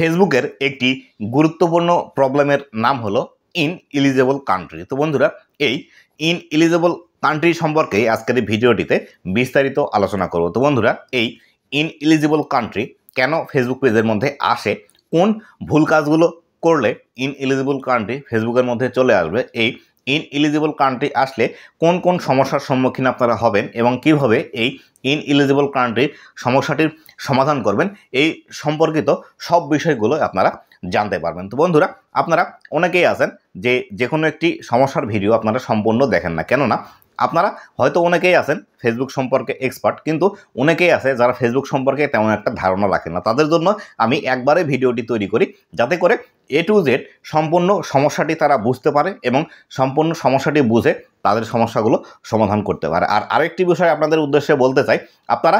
ফেসবুকের একটি গুরুত্বপূর্ণ প্রবলেমের নাম হলো ইনএলিজিবল কান্ট্রি। তো বন্ধুরা, এই ইনএলিজিবল কান্ট্রি সম্পর্কে আজকের এই ভিডিওটিতে বিস্তারিত আলোচনা করব। তো বন্ধুরা, এই ইনএলিজিবল কান্ট্রি কেন ফেসবুক পেজের মধ্যে আসে, কোন ভুল কাজগুলো করলে ইনএলিজিবল কান্ট্রি ফেসবুকের মধ্যে চলে আসবে, এই ইনএলিজিবল কান্ট্রি আসলে কোন কোন সমস্যার সম্মুখীন আপনারা হবেন এবং কিভাবে এই ইনএলিজিবল কান্ট্রির সমস্যাটির সমাধান করবেন, এই সম্পর্কিত সব বিষয়গুলো আপনারা জানতে পারবেন। তো বন্ধুরা, আপনারা অনেকেই আছেন যে কোনো একটি সমস্যার ভিডিও আপনারা সম্পূর্ণ দেখেন না, কেননা আপনারা হয়তো অনেকেই আছেন ফেসবুক সম্পর্কে এক্সপার্ট, কিন্তু অনেকেই আছে যারা ফেসবুক সম্পর্কে তেমন একটা ধারণা রাখেন না। তাদের জন্য আমি একবারে ভিডিওটি তৈরি করি, যাতে করে A to Z সম্পূর্ণ সমস্যাটি তারা বুঝতে পারে এবং সম্পূর্ণ সমস্যাটি বুঝে তাদের সমস্যাগুলো সমাধান করতে পারে। আর আরেকটি বিষয় আপনাদের উদ্দেশ্যে বলতে চাই, আপনারা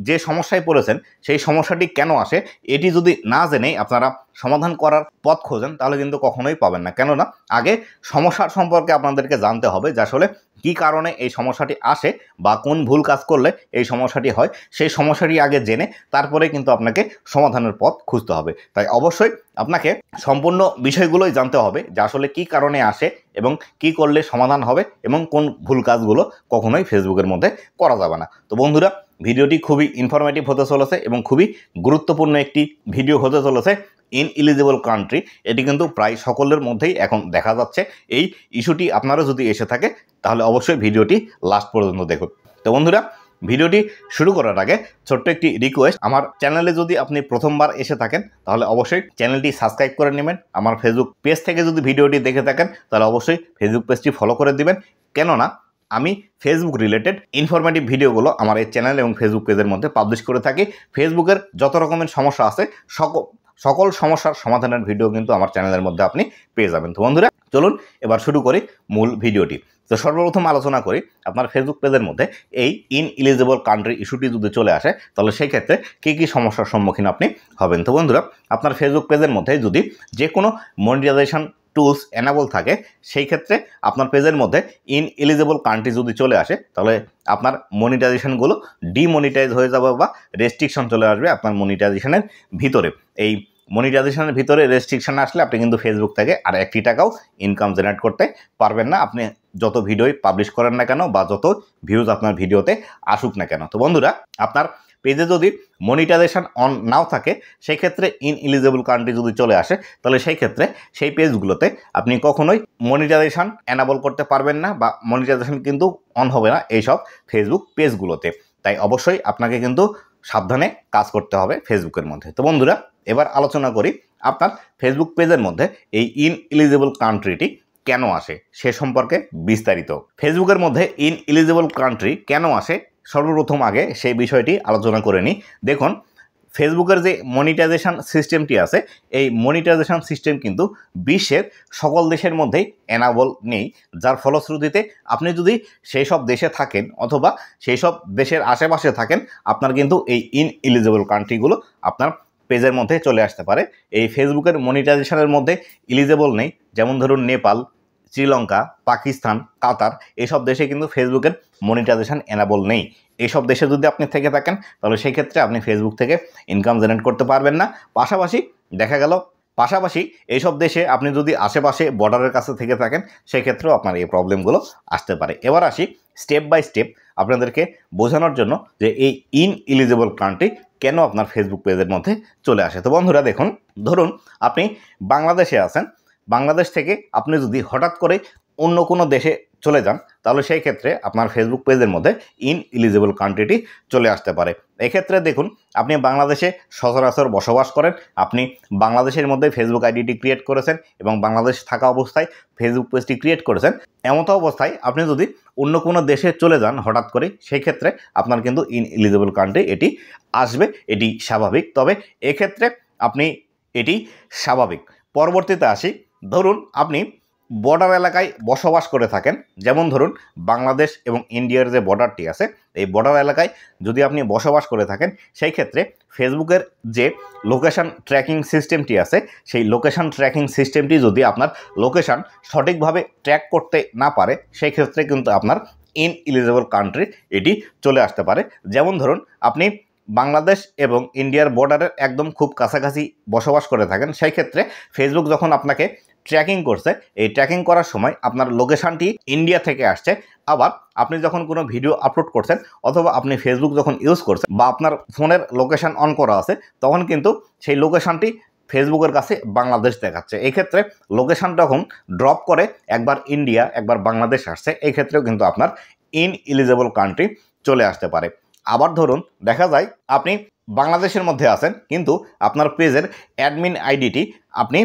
যে সমস্যায় পড়েছেন সেই সমস্যাটি কেন আসে এটি যদি না জেনেই আপনারা সমাধান করার পথ খোঁজেন, তাহলে কিন্তু কখনোই পাবেন না। কেননা আগে সমস্যার সম্পর্কে আপনাদেরকে জানতে হবে যে আসলে কী কারণে এই সমস্যাটি আসে বা কোন ভুল কাজ করলে এই সমস্যাটি হয়, সেই সমস্যাটি আগে জেনে তারপরে কিন্তু আপনাকে সমাধানের পথ খুঁজতে হবে। তাই অবশ্যই আপনাকে সম্পূর্ণ বিষয়গুলোই জানতে হবে যে আসলে কী কারণে আসে এবং কী করলে সমাধান হবে এবং কোন ভুল কাজগুলো কখনোই ফেসবুকের মধ্যে করা যাবে না। তো বন্ধুরা, ভিডিওটি খুবই ইনফরমেটিভ হতে চলেছে এবং খুবই গুরুত্বপূর্ণ একটি ভিডিও হতে চলেছে। ইনএলিজিবল কান্ট্রি, এটি কিন্তু প্রায় সকলের মধ্যেই এখন দেখা যাচ্ছে। এই ইস্যুটি আপনারও যদি এসে থাকে তাহলে অবশ্যই ভিডিওটি লাস্ট পর্যন্ত দেখুন। তো বন্ধুরা, ভিডিওটি শুরু করার আগে ছোট্ট একটি রিকোয়েস্ট, আমার চ্যানেলে যদি আপনি প্রথমবার এসে থাকেন তাহলে অবশ্যই চ্যানেলটি সাবস্ক্রাইব করে নেবেন। আমার ফেসবুক পেজ থেকে যদি ভিডিওটি দেখে থাকেন তাহলে অবশ্যই ফেসবুক পেজটি ফলো করে দিবেন, কেননা আমি ফেসবুক রিলেটেড ইনফরমেটিভ ভিডিওগুলো আমার এই চ্যানেল এবং ফেসবুক পেজের মধ্যে পাবলিশ করে থাকি। ফেসবুকের যত রকমের সমস্যা আছে সকল সমস্যার সমাধানের ভিডিও কিন্তু আমার চ্যানেলের মধ্যে আপনি পেয়ে যাবেন। তো বন্ধুরা, চলুন এবার শুরু করি মূল ভিডিওটি। তো সর্বপ্রথম আলোচনা করি আপনার ফেসবুক পেজের মধ্যে এই ইনএলিজিবল কান্ট্রি ইস্যুটি যদি চলে আসে তাহলে সেই ক্ষেত্রে কী কী সমস্যার সম্মুখীন আপনি হবেন। তো বন্ধুরা, আপনার ফেসবুক পেজের মধ্যে যদি যে কোনো মনিটাইজেশন টুলস এনাবল থাকে, সেই ক্ষেত্রে আপনার পেজের মধ্যে ইনএলিজিবল কান্ট্রি যদি চলে আসে তাহলে আপনার মনিটাইজেশনগুলো ডিমনিটাইজ হয়ে যাবে বা রেস্ট্রিকশন চলে আসবে আপনার মনিটাইজেশনের ভিতরে। এই মনিটাইজেশনের ভিতরে রেস্ট্রিকশন আসলে আপনি কিন্তু ফেসবুক থেকে আর 1 টাকাও ইনকাম জেনারেট করতে পারবেন না, আপনি যত ভিডিওই পাবলিশ করেন না কেন বা যত ভিউজ আপনার ভিডিওতে আসুক না কেন। তো বন্ধুরা, আপনার পেজে যদি মনিটাইজেশন অন নাও থাকে, সেই ক্ষেত্রে ইনএলিজিবল কান্ট্রি যদি চলে আসে তাহলে সেই ক্ষেত্রে সেই পেজগুলোতে আপনি কখনোই মনিটাইজেশন এনাবল করতে পারবেন না বা মনিটাইজেশন কিন্তু অন হবে না এইসব ফেসবুক পেজগুলোতে। তাই অবশ্যই আপনাকে কিন্তু সাবধানে কাজ করতে হবে ফেসবুকের মধ্যে। তো বন্ধুরা, এবার আলোচনা করি আপনার ফেসবুক পেজের মধ্যে এই ইনএলিজিবল কান্ট্রিটি কেন আসে সে সম্পর্কে বিস্তারিত। ফেসবুকের মধ্যে ইনএলিজিবল কান্ট্রি কেন আসে সর্বপ্রথম আগে সেই বিষয়টি আলোচনা করে নিই। দেখুন, ফেসবুকের যে মনিটাইজেশন সিস্টেমটি আছে, এই মনিটাইজেশন সিস্টেম কিন্তু বিশ্বের সকল দেশের মধ্যেই এনাবল নেই, যার ফলশ্রুতিতে আপনি যদি সেই সব দেশে থাকেন অথবা সেই সব দেশের আশেপাশে থাকেন, আপনার কিন্তু এই ইনএলিজিবল কান্ট্রিগুলো আপনার পেজের মধ্যে চলে আসতে পারে। এই ফেসবুকের মনিটাইজেশনের মধ্যে এলিজিবল নেই, যেমন ধরুন নেপাল, শ্রীলঙ্কা, পাকিস্তান, কাতার, এইসব দেশে কিন্তু ফেসবুকের মনিটাইজেশন এনাবল নেই। এইসব দেশে যদি আপনি থেকে থাকেন তাহলে সেই ক্ষেত্রে আপনি ফেসবুক থেকে ইনকাম জেনারেট করতে পারবেন না। পাশাপাশি দেখা গেল এইসব দেশে আপনি যদি আশেপাশে বর্ডারের কাছে থেকে থাকেন, সেক্ষেত্রেও আপনার এই প্রবলেমগুলো আসতে পারে। এবার আসি স্টেপ বাই স্টেপ আপনাদেরকে বোঝানোর জন্য যে এই ইনএলিজিবল কান্ট্রি কেন আপনার ফেসবুক পেজের মধ্যে চলে আসে। তো বন্ধুরা দেখুন, ধরুন আপনি বাংলাদেশে আছেন, বাংলাদেশ থেকে আপনি যদি হঠাৎ করে অন্য কোনো দেশে চলে যান তাহলে সেই ক্ষেত্রে আপনার ফেসবুক পেজের মধ্যে ইনএলিজিবল কান্ট্রিটি চলে আসতে পারে। এক্ষেত্রে দেখুন, আপনি বাংলাদেশে সচরাচর বসবাস করেন, আপনি বাংলাদেশের মধ্যে ফেসবুক আইডিটি ক্রিয়েট করেছেন এবং বাংলাদেশ থাকা অবস্থায় ফেসবুক পেজটি ক্রিয়েট করেছেন। এমতো অবস্থায় আপনি যদি অন্য কোনো দেশে চলে যান হঠাৎ করে, সেই ক্ষেত্রে আপনার কিন্তু ইনএলিজিবল কান্ট্রি এটি আসবে, এটি স্বাভাবিক। তবে এক্ষেত্রে আপনি এটি স্বাভাবিক। পরবর্তীতে আসি, ধরুন আপনি বর্ডার এলাকায় বসবাস করে থাকেন, যেমন ধরুন বাংলাদেশ এবং ইন্ডিয়ার যে বর্ডারটি আছে, এই বর্ডার এলাকায় যদি আপনি বসবাস করে থাকেন, সেই ক্ষেত্রে ফেসবুকের যে লোকেশান ট্র্যাকিং সিস্টেমটি আছে, সেই লোকেশান ট্র্যাকিং সিস্টেমটি যদি আপনার লোকেশান সঠিকভাবে ট্র্যাক করতে না পারে, সেই ক্ষেত্রে কিন্তু আপনার ইনএলিজিবল কান্ট্রি এটি চলে আসতে পারে। যেমন ধরুন আপনি বাংলাদেশ এবং ইন্ডিয়ার বর্ডারের একদম খুব কাছাকাছি বসবাস করে থাকেন, সেই ক্ষেত্রে ফেসবুক যখন আপনাকে ট্র্যাকিং করছে, এই ট্র্যাকিং করার সময় আপনার লোকেশানটি ইন্ডিয়া থেকে আসছে। আবার আপনি যখন কোনো ভিডিও আপলোড করছেন অথবা আপনি ফেসবুক যখন ইউজ করছেন বা আপনার ফোনের লোকেশান অন করা আছে, তখন কিন্তু সেই লোকেশানটি ফেসবুকের কাছে বাংলাদেশ দেখাচ্ছে। এই ক্ষেত্রে লোকেশানটা যখন ড্রপ করে একবার ইন্ডিয়া একবার বাংলাদেশ আসছে, এই ক্ষেত্রেও কিন্তু আপনার ইনএলিজিবল কান্ট্রি চলে আসতে পারে। আবার ধরুন দেখা যায় আপনি বাংলাদেশের মধ্যে আছেন, কিন্তু আপনার পেজের অ্যাডমিন আইডিটি আপনি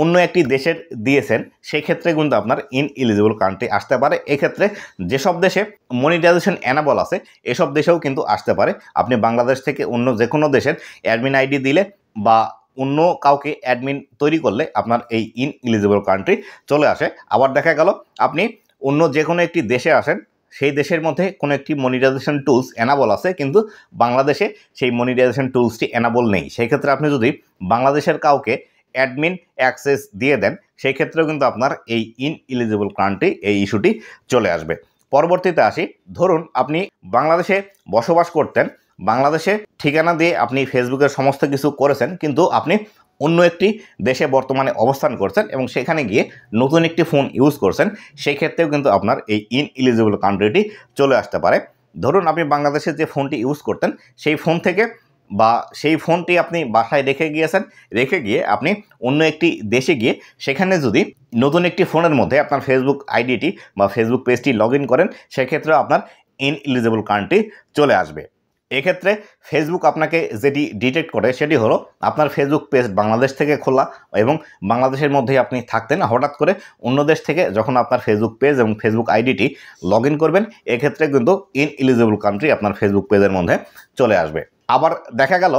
অন্য একটি দেশের দিয়েছেন, সেই ক্ষেত্রে কিন্তু আপনার ইনএলিজিবল কান্ট্রি আসতে পারে। এক্ষেত্রে যেসব দেশে মনিটাইজেশন অ্যানাবল আছে এসব দেশেও কিন্তু আসতে পারে। আপনি বাংলাদেশ থেকে অন্য যে কোনো দেশের অ্যাডমিন আইডি দিলে বা অন্য কাউকে অ্যাডমিন তৈরি করলে আপনার এই ইনএলিজিবল কান্ট্রি চলে আসে। আবার দেখা গেল আপনি অন্য যে কোনো একটি দেশে আসেন, সেই দেশের মধ্যে কোনো একটি মনিটাইজেশন টুলস অ্যানাবল আছে, কিন্তু বাংলাদেশে সেই মনিটাইজেশন টুলসটি অ্যানাবল নেই। সেই ক্ষেত্রে আপনি যদি বাংলাদেশের কাউকে অ্যাডমিন অ্যাক্সেস দিয়ে দেন, সেই ক্ষেত্রেও কিন্তু আপনার এই ইনএলিজিবল কান্ট্রি এই ইস্যুটি চলে আসবে। পরবর্তীতে আসি, ধরুন আপনি বাংলাদেশে বসবাস করতেন, বাংলাদেশে ঠিকানা দিয়ে আপনি ফেসবুকের সমস্ত কিছু করেছেন, কিন্তু আপনি অন্য একটি দেশে বর্তমানে অবস্থান করছেন এবং সেখানে গিয়ে নতুন একটি ফোন ইউজ করছেন, সেই ক্ষেত্রেও কিন্তু আপনার এই ইনএলিজিবল কান্ট্রিটি চলে আসতে পারে। ধরুন আপনি বাংলাদেশে যে ফোনটি ইউজ করতেন সেই ফোন থেকে বা সেই ফোনটি আপনি বাসায় রেখে গিয়েছেন, রেখে গিয়ে আপনি অন্য একটি দেশে গিয়ে সেখানে যদি নতুন একটি ফোনের মধ্যে আপনার ফেসবুক আইডিটি বা ফেসবুক পেজটি লগ ইন করেন, সেক্ষেত্রে আপনার ইনএলিজিবল কান্ট্রি চলে আসবে। এক্ষেত্রে ফেসবুক আপনাকে যেটি ডিটেক্ট করে সেটি হলো আপনার ফেসবুক পেজ বাংলাদেশ থেকে খোলা এবং বাংলাদেশের মধ্যেই আপনি থাকতেন, হঠাৎ করে অন্য দেশ থেকে যখন আপনার ফেসবুক পেজ এবং ফেসবুক আইডিটি লগ ইন করবেন, এক্ষেত্রে কিন্তু ইনএলিজিবল কান্ট্রি আপনার ফেসবুক পেজের মধ্যে চলে আসবে। আবার দেখা গেল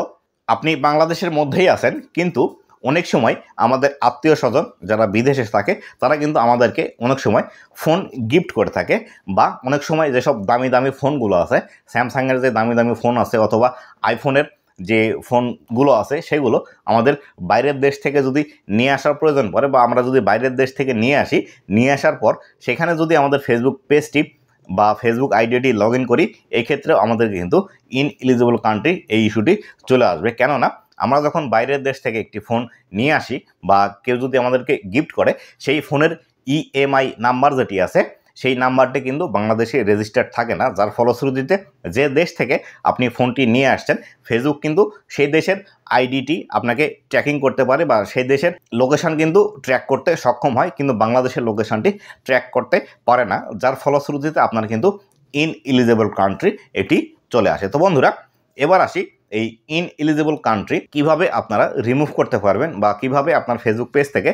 আপনি বাংলাদেশের মধ্যেই আছেন, কিন্তু অনেক সময় আমাদের আত্মীয় স্বজন যারা বিদেশে থাকে তারা কিন্তু আমাদেরকে অনেক সময় ফোন গিফট করে থাকে, বা অনেক সময় যেসব দামি দামি ফোনগুলো আছে, স্যামসাংয়ের যে দামি দামি ফোন আছে অথবা আইফোনের যে ফোনগুলো আছে, সেগুলো আমাদের বাইরের দেশ থেকে যদি নিয়ে আসার প্রয়োজন পড়ে বা আমরা যদি বাইরের দেশ থেকে নিয়ে আসি, নিয়ে আসার পর সেখানে যদি আমাদের ফেসবুক পেজটি বা ফেসবুক আইডিটি লগ ইন করি, এই ক্ষেত্রেও আমাদের কিন্তু ইনএলিজিবল কান্ট্রি এই ইস্যুটি চলে আসবে। কেননা আমরা যখন বাইরের দেশ থেকে একটি ফোন নিয়ে আসি বা কেউ যদি আমাদেরকে গিফট করে, সেই ফোনের ইএমআই নাম্বার যেটি আছে সেই নাম্বারটি কিন্তু বাংলাদেশে রেজিস্টার্ড থাকে না, যার ফলশ্রুতিতে যে দেশ থেকে আপনি ফোনটি নিয়ে আসছেন ফেসবুক কিন্তু সেই দেশের আইডিটি আপনাকে ট্র্যাকিং করতে পারে বা সেই দেশের লোকেশান কিন্তু ট্র্যাক করতে সক্ষম হয়, কিন্তু বাংলাদেশের লোকেশানটি ট্র্যাক করতে পারে না, যার ফলশ্রুতিতে আপনার কিন্তু ইনএলিজিবল কান্ট্রি এটি চলে আসে। তো বন্ধুরা, এবার আসি এই ইনএলিজিবল কান্ট্রি কিভাবে আপনারা রিমুভ করতে পারবেন বা কিভাবে আপনার ফেসবুক পেজ থেকে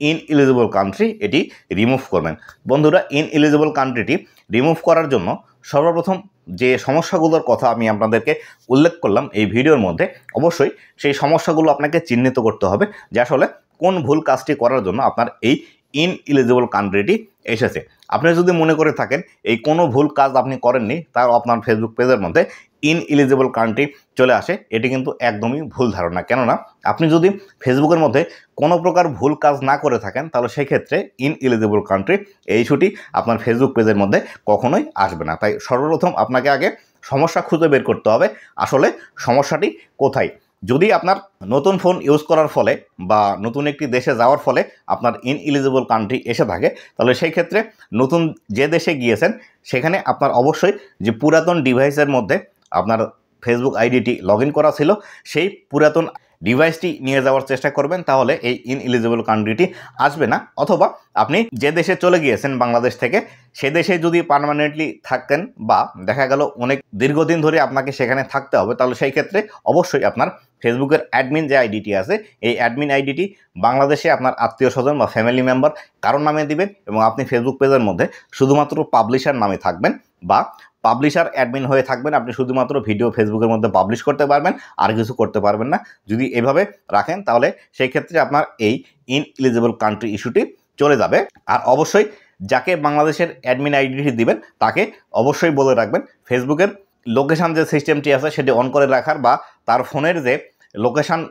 ইনএলিজিবল কান্ট্রি এটি রিমুভ করবেন। বন্ধুরা, ইনএলিজিবল কান্ট্রিটি রিমুভ করার জন্য সর্বপ্রথম যে সমস্যাগুলোর কথা আমি আপনাদেরকে উল্লেখ করলাম এই ভিডিওর মধ্যে, অবশ্যই সেই সমস্যাগুলো আপনাকে চিহ্নিত করতে হবে যে আসলে কোন ভুল কাজটি করার জন্য আপনার এই ইনএলিজিবল কান্ট্রিটি এসেছে। আপনি যদি মনে করে থাকেন এই কোনো ভুল কাজ আপনি করেননি, তাও আপনার ফেসবুক পেজের মধ্যে ইনএলিজিবল কান্ট্রি চলে আসে, এটি কিন্তু একদমই ভুল ধারণা। কেননা আপনি যদি ফেসবুকের মধ্যে কোনো প্রকার ভুল কাজ না করে থাকেন, তাহলে সেক্ষেত্রে ইনএলিজিবল কান্ট্রি এই ইস্যুটি আপনার ফেসবুক পেজের মধ্যে কখনোই আসবে না। তাই সর্বপ্রথম আপনাকে আগে সমস্যা খুঁজে বের করতে হবে আসলে সমস্যাটি কোথায়। যদি আপনার নতুন ফোন ইউজ করার ফলে বা নতুন একটি দেশে যাওয়ার ফলে আপনার ইনএলিজিবল কান্ট্রি এসে থাকে, তাহলে সেই ক্ষেত্রে নতুন যে দেশে গিয়েছেন সেখানে আপনার অবশ্যই যে পুরাতন ডিভাইসের মধ্যে আপনার ফেসবুক আইডিটি লগ ইন করা ছিল সেই পুরাতন ডিভাইসটি নিয়ে যাওয়ার চেষ্টা করবেন, তাহলে এই ইনএলিজিবল কান্ট্রিটি আসবে না। অথবা আপনি যে দেশে চলে গিয়েছেন বাংলাদেশ থেকে, সে দেশে যদি পার্মানেন্টলি থাকেন বা দেখা গেল অনেক দীর্ঘদিন ধরে আপনাকে সেখানে থাকতে হবে, তাহলে সেই ক্ষেত্রে অবশ্যই আপনার ফেসবুকের অ্যাডমিন যে আইডিটি আছে এই অ্যাডমিন আইডিটি বাংলাদেশে আপনার আত্মীয় স্বজন বা ফ্যামিলি মেম্বার কারোর নামে দিবেন এবং আপনি ফেসবুক পেজের মধ্যে শুধুমাত্র পাবলিশার নামে থাকবেন বা পাবলিশার অ্যাডমিন হয়ে থাকবেন। আপনি শুধুমাত্র ভিডিও ফেসবুকের মধ্যে পাবলিশ করতে পারবেন, আর কিছু করতে পারবেন না। যদি এভাবে রাখেন তাহলে সেই ক্ষেত্রে আপনার এই ইনএলিজিবল কান্ট্রি ইস্যুটি চলে যাবে। আর অবশ্যই যাকে বাংলাদেশের অ্যাডমিন আইডিটি দিবেন তাকে অবশ্যই বলে রাখবেন ফেসবুকের লোকেশান যে সিস্টেমটি আছে সেটি অন করে রাখার, বা তার ফোনের যে লোকেশান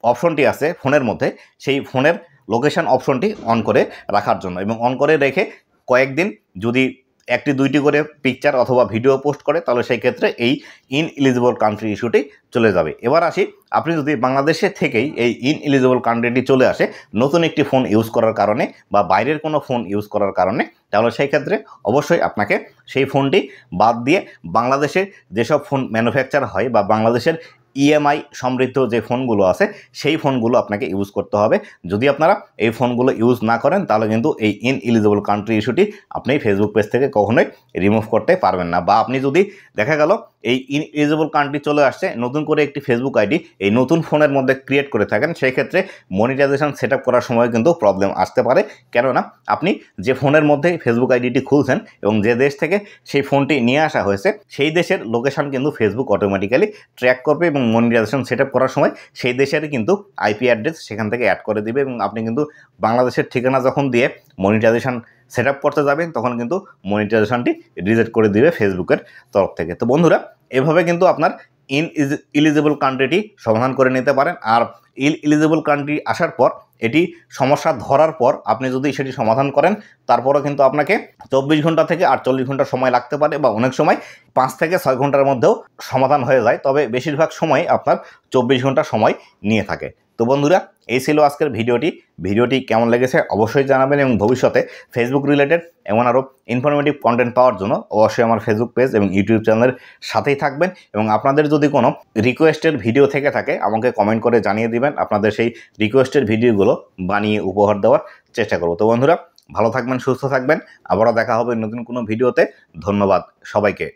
অপশনটি আছে ফোনের মধ্যে সেই ফোনের লোকেশান অপশনটি অন করে রাখার জন্য, এবং অন করে রেখে কয়েকদিন যদি একটি দুইটি করে পিকচার অথবা ভিডিও পোস্ট করে, তাহলে সেই ক্ষেত্রে এই ইনএলিজিবল কান্ট্রি ইস্যুটি চলে যাবে। এবার আসি, আপনি যদি বাংলাদেশে থেকেই এই ইনএলিজিবল কান্ট্রিটি চলে আসে নতুন একটি ফোন ইউজ করার কারণে বা বাইরের কোনো ফোন ইউজ করার কারণে, তাহলে সেই ক্ষেত্রে অবশ্যই আপনাকে সেই ফোনটি বাদ দিয়ে বাংলাদেশের যেসব ফোন ম্যানুফ্যাকচার হয় বা বাংলাদেশের ইএমআই সমৃদ্ধ যে ফোনগুলো আছে সেই ফোনগুলো আপনাকে ইউজ করতে হবে। যদি আপনারা এই ফোনগুলো ইউজ না করেন তাহলে কিন্তু এই ইনএলিজিবল কান্ট্রি ইস্যুটি আপনি ফেসবুক পেজ থেকে কখনোই রিমুভ করতে পারবেন না। বা আপনি যদি দেখা গেল এই ইনএলিজিবল কান্ট্রি চলে আসছে, নতুন করে একটি ফেসবুক আইডি এই নতুন ফোনের মধ্যে ক্রিয়েট করে থাকেন, সেই ক্ষেত্রে মনিটাইজেশন সেট আপ করার সময় কিন্তু প্রবলেম আসতে পারে। কেননা আপনি যে ফোনের মধ্যে ফেসবুক আইডিটি খুলছেন এবং যে দেশ থেকে সেই ফোনটি নিয়ে আসা হয়েছে সেই দেশের লোকেশন কিন্তু ফেসবুক অটোমেটিক্যালি ট্র্যাক করবে এবং মনিটাইজেশন সেট আপ করার সময় সেই দেশের কিন্তু আইপি অ্যাড্রেস সেখান থেকে অ্যাড করে দিবে এবং আপনি কিন্তু বাংলাদেশের ঠিকানা যখন দিয়ে মনিটাইজেশন সেট আপ করতে যাবেন তখন কিন্তু মনিটাইজেশনটি রিজেক্ট করে দিবে ফেসবুকের তরফ থেকে। তো বন্ধুরা, এভাবে কিন্তু আপনার ইনএলিজিবল কান্ট্রিটি সমাধান করে নিতে পারেন। আর ইনএলিজিবল কান্ট্রি আসার পর এটি সমস্যা ধরার পর আপনি যদি সেটি সমাধান করেন, তারপরও কিন্তু আপনাকে 24 ঘন্টা থেকে 48 ঘন্টা সময় লাগতে পারে বা অনেক সময় 5 থেকে 6 ঘন্টার মধ্যেও সমাধান হয়ে যায়, তবে বেশিরভাগ সময় আপনার 24 ঘন্টা সময় নিয়ে থাকে। তো বন্ধুরা, এই ছিল আজকের ভিডিওটি কেমন লেগেছে অবশ্যই জানাবেন এবং ভবিষ্যতে ফেসবুক রিলেটেড এমন আরও ইনফরমেটিভ কন্টেন্ট পাওয়ার জন্য অবশ্যই আমার ফেসবুক পেজ এবং ইউটিউব চ্যানেলের সাথেই থাকবেন। এবং আপনাদের যদি কোনো রিকোয়েস্টের ভিডিও থেকে থাকে আমাকে কমেন্ট করে জানিয়ে দিবেন, আপনাদের সেই রিকোয়েস্টের ভিডিওগুলো বানিয়ে উপহার দেওয়ার চেষ্টা করব। তো বন্ধুরা, ভালো থাকবেন, সুস্থ থাকবেন, আবারও দেখা হবে নতুন কোনো ভিডিওতে। ধন্যবাদ সবাইকে।